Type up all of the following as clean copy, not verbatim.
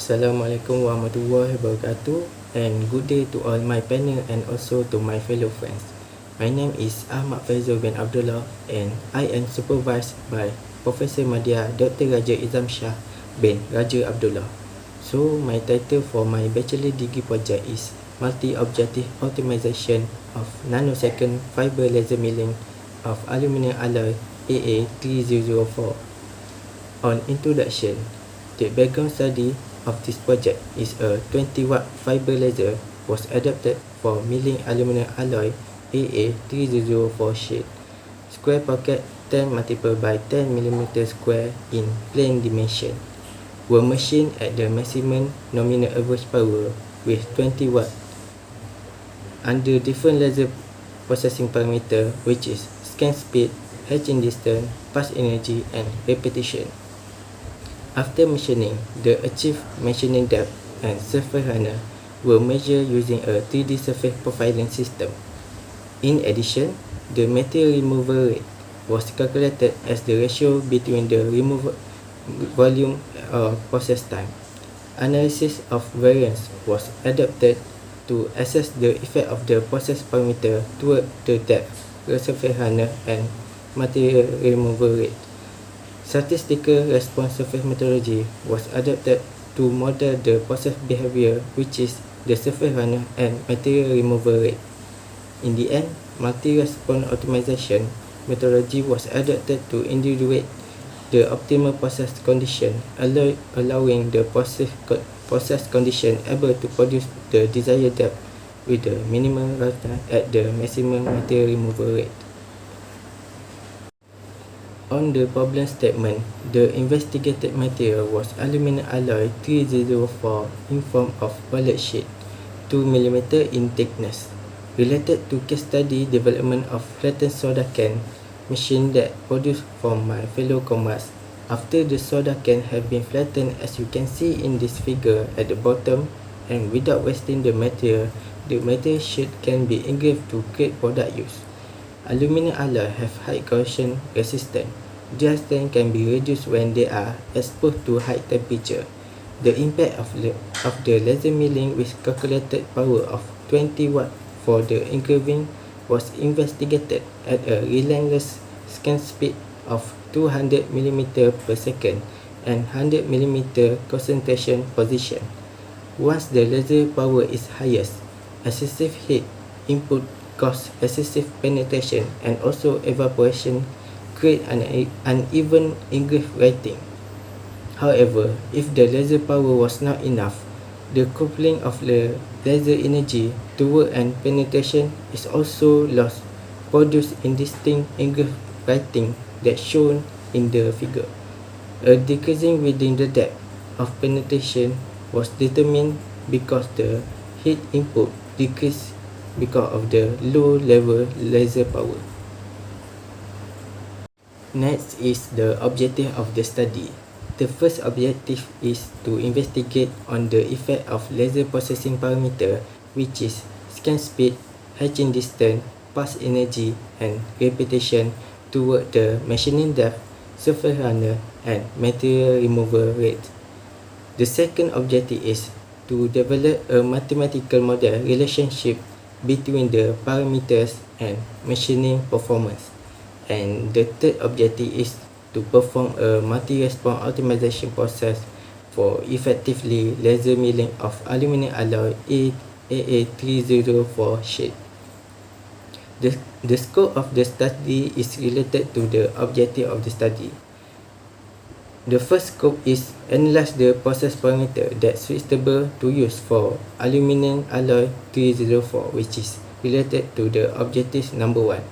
Assalamualaikum warahmatullahi wabarakatuh, and good day to all my panel and also to my fellow friends. My name is Ahmad Faizul bin Abdullah and I am supervised by Professor Madya Dr. Raja Izam Shah bin Raja Abdullah. So my title for my bachelor degree project is Multi-Objective Optimization of Nanosecond Fiber Laser Milling of Aluminium Alloy AA3004. On introduction, the background study of this project is a 20-watt fiber laser was adapted for milling aluminum alloy AA3004 sheet. Square pocket 10 multiple by 10 mm square in plane dimension were machined at the maximum nominal average power with 20 watt under different laser processing parameter, which is scan speed, etching distance, pass energy, and repetition. After machining, the achieved machining depth and surface runner were measured using a 3D surface profiling system. In addition, the material removal rate was calculated as the ratio between the removal volume or process time. Analysis of variance was adapted to assess the effect of the process parameter toward the depth, surface runner, and material removal rate. Statistical response surface methodology was adapted to model the process behavior, which is the surface runner and material removal rate. In the end, multi-response optimization methodology was adapted to individuate the optimal process condition, allowing the process condition able to produce the desired depth with the minimum runtime at the maximum material removal rate. On the problem statement, the investigated material was aluminum alloy 3004 in form of bullet sheet, 2 mm in thickness. Related to case study development of flattened soda can machine that produced from my fellow comrades. After the soda can have been flattened, as you can see in this figure at the bottom, and without wasting the material sheet can be engraved to create product use. Aluminum alloy have high corrosion resistance. Their strength can be reduced when they are exposed to high temperature. The impact of the laser milling with calculated power of 20 watt for the engraving was investigated at a relentless scan speed of 200 mm per second and 100 mm concentration position. Once the laser power is highest, excessive heat input cause excessive penetration and also evaporation, create an uneven engraved writing. However, if the laser power was not enough, the coupling of the laser energy toward and penetration is also lost, produce indistinct engraved writing that shown in the figure. A decreasing within the depth of penetration was determined because the heat input decreased because of the low level laser power. Next is the objective of the study. The first objective is to investigate on the effect of laser processing parameter, which is scan speed, etching distance, pass energy, and repetition toward the machining depth, surface runner, and material removal rate. The second objective is to develop a mathematical model relationship between the parameters and machining performance. And the third objective is to perform a multi-response optimization process for effectively laser milling of aluminum alloy AA3004 sheet. The scope of the study is related to the objective of the study. The first scope is analyze the process parameter that's suitable to use for aluminum alloy 304, which is related to the objective number 1.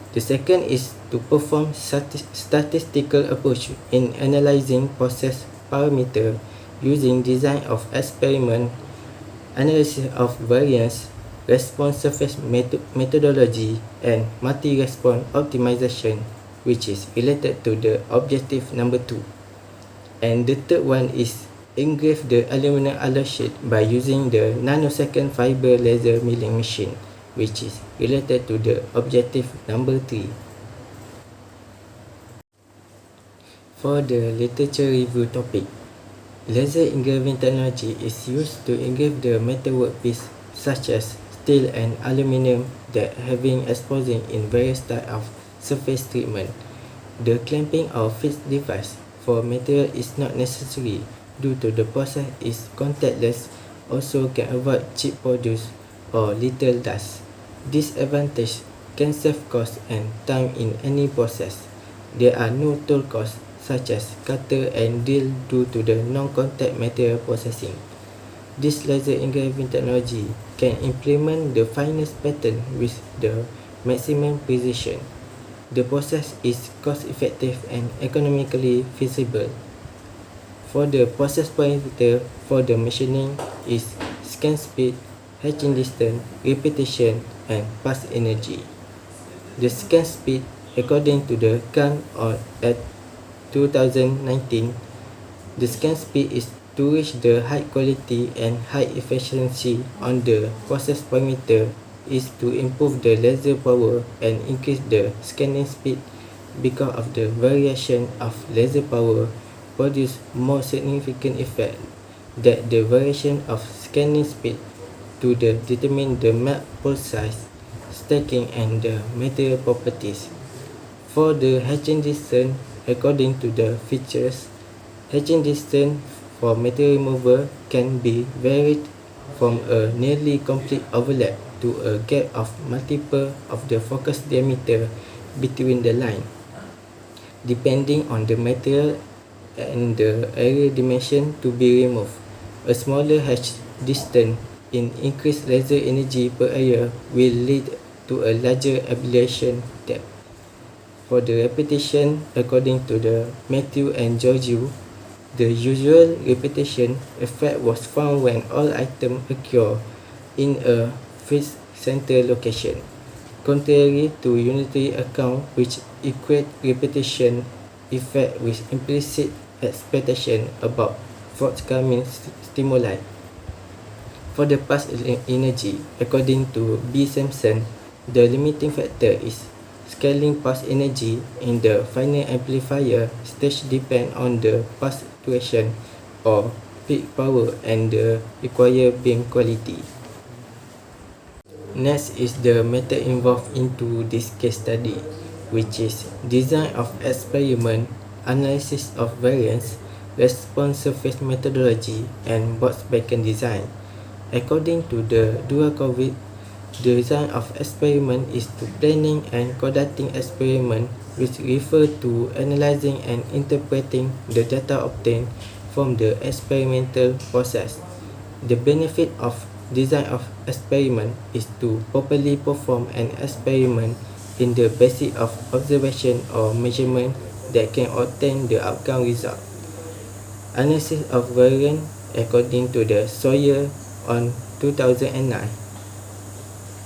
The second is to perform statistical approach in analyzing process parameter using design of experiment, analysis of variance, response surface methodology, and multi-response optimization, which is related to the objective number 2. And the third one is engrave the aluminum alloy sheet by using the nanosecond fiber laser milling machine, which is related to the objective number 3. For the literature review topic, Laser engraving technology is used to engrave the metalwork piece such as steel and aluminum that having exposing in various types of surface treatment. The clamping of fixed device for material is not necessary due to the process is contactless, also can avoid chip produce or little dust. This advantage can save cost and time in any process. There are no tool costs such as cutter and drill due to the non-contact material processing. This laser engraving technology can implement the finest pattern with the maximum precision. The process is cost-effective and economically feasible. For the process parameter for the machining is scan speed, hatching distance, repetition, and pass energy. The scan speed, according to the CAN at 2019, the scan speed is to reach the high quality and high efficiency on the process parameter is to improve the laser power and increase the scanning speed because of the variation of laser power produce more significant effect that the variation of scanning speed to determine the melt pulse size, stacking, and the material properties. For the hatching distance, according to the features, hatching distance for material removal can be varied from a nearly complete overlap to a gap of multiple of the focus diameter between the line, depending on the material and the area dimension to be removed. A smaller hatch distance in increased laser energy per area will lead to a larger ablation depth. For the repetition, according to the Matthew and Georgiou, the usual repetition effect was found when all items occur in a fixed center location, contrary to unitary account which equate repetition effect with implicit expectation about forthcoming stimuli. For the pass energy, according to B. Sampson, the limiting factor is scaling pass energy in the final amplifier stage depend on the pass situation or peak power and the required beam quality. Next is the method involved into this case study, which is design of experiment, analysis of variance, response surface methodology, and box-beacon design. According to the Durakovic, the design of experiment is to planning and conducting experiment, which refer to analyzing and interpreting the data obtained from the experimental process. The benefit of design of experiment is to properly perform an experiment in the basis of observation or measurement that can obtain the outcome result. Analysis of variance, according to the Sawyer on 2009.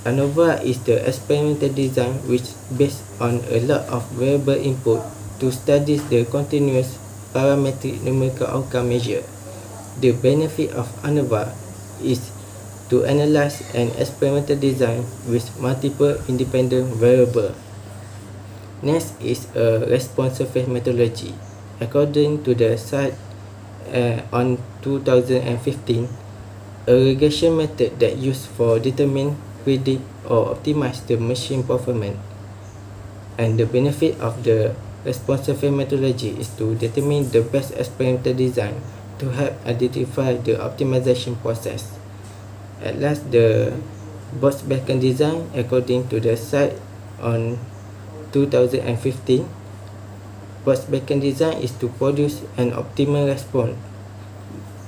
ANOVA is the experimental design which based on a lot of variable input to study the continuous parametric numerical outcome measure. The benefit of ANOVA is to analyze an experimental design with multiple independent variables. Next is a response surface methodology. According to the site on 2015, a regression method that used for determine, predict, or optimize the machine performance. And the benefit of the response surface methodology is to determine the best experimental design to help identify the optimization process. At last, the box-beacon design, according to the site on 2015, box-beacon design is to produce an optimal response.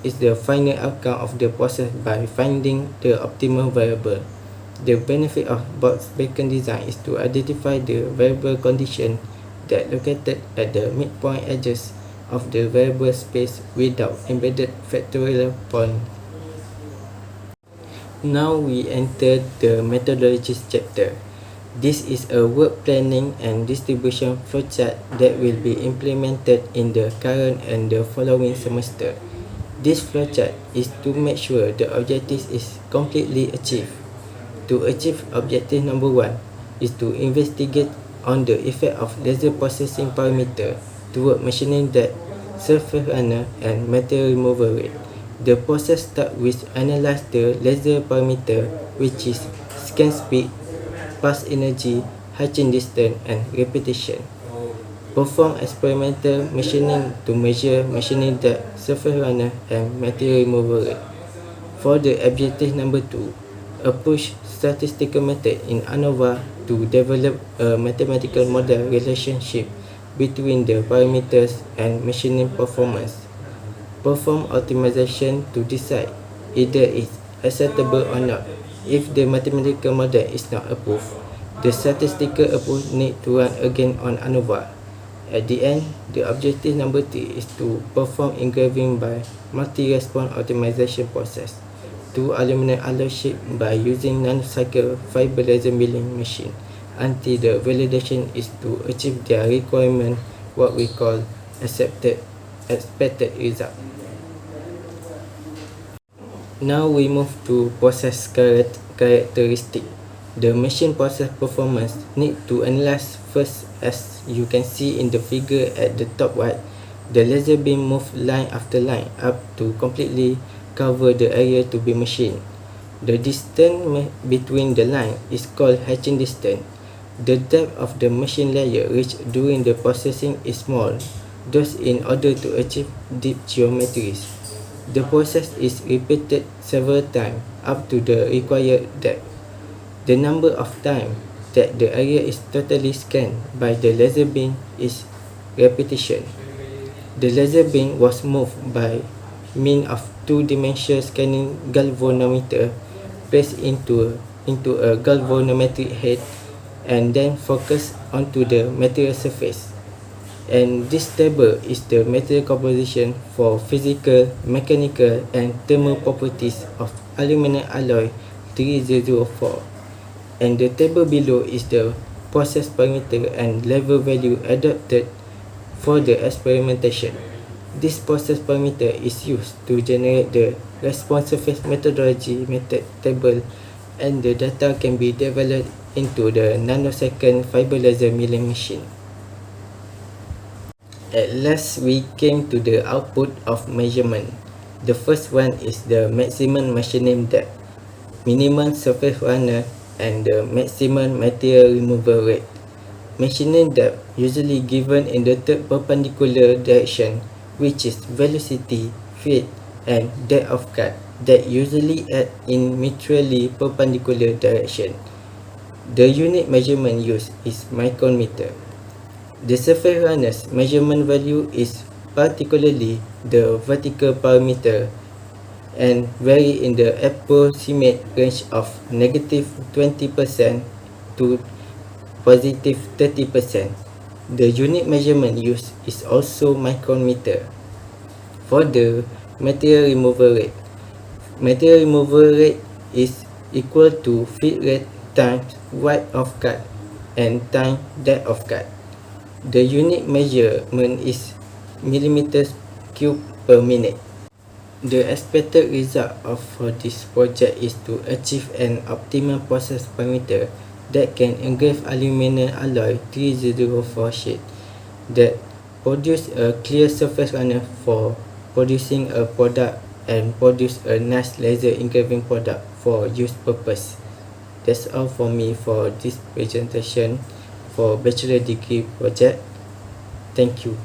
Is the final outcome of the process by finding the optimal variable. The benefit of box-beacon design is to identify the variable condition that located at the midpoint edges of the variable space without embedded factorial point. Now we enter the methodologies chapter. This is a work planning and distribution flowchart that will be implemented in the current and the following semester. This flowchart is to make sure the objective is completely achieved. To achieve objective number 1 is to investigate on the effect of laser processing parameter toward machining that surface runner, and material removal rate. The process starts with analyze the laser parameter, which is scan speed, pulse energy, hatching distance, and repetition. Perform experimental machining to measure machining depth, surface runner, and material removal rate. For the objective number 2, approach statistical method in ANOVA to develop a mathematical model relationship between the parameters and machining performance. Perform optimization to decide either it's acceptable or not. If the mathematical model is not approved, the statistical approach need to run again on ANOVA. At the end, the objective number 3 is to perform engraving by multi-response optimization process to aluminum alloy sheet by using nanocycle fiber laser milling machine until the validation is to achieve their requirement, what we call expected result. Now we move to process characteristic. The machine process performance need to analyze first. As you can see in the figure at the top right, the laser beam move line after line up to completely cover the area to be machined. The distance between the line is called hatching distance. The depth of the machine layer reached during the processing is small, thus in order to achieve deep geometries. The process is repeated several times up to the required depth. The number of times that the area is totally scanned by the laser beam is repetition. The laser beam was moved by means of two-dimensional scanning galvanometer placed into a galvanometric head and then focused onto the material surface. And this table is the material composition for physical, mechanical, and thermal properties of aluminum alloy 3004. And the table below is the process parameter and level value adopted for the experimentation. This process parameter is used to generate the response surface methodology method table, and the data can be developed into the nanosecond fiber laser milling machine. At last, we came to the output of measurement. The first one is the maximum machining depth, minimum surface runner, and the maximum material removal rate. Machining depth usually given in the third perpendicular direction, which is velocity, feet, and depth of cut, that usually act in mutually perpendicular direction. The unit measurement used is micrometer. The surface runner's measurement value is particularly the vertical parameter and vary in the approximate range of -20% to +30%. The unit measurement used is also micrometer. For the material removal rate is equal to feed rate times width of cut and time depth of cut. The unit measurement is millimeters cube per minute. The expected result for this project is to achieve an optimal process parameter that can engrave aluminum alloy 3004 sheet that produce a clear surface runner for producing a product and produce a nice laser engraving product for use purpose. That's all for me for this presentation for bachelor degree project. Thank you.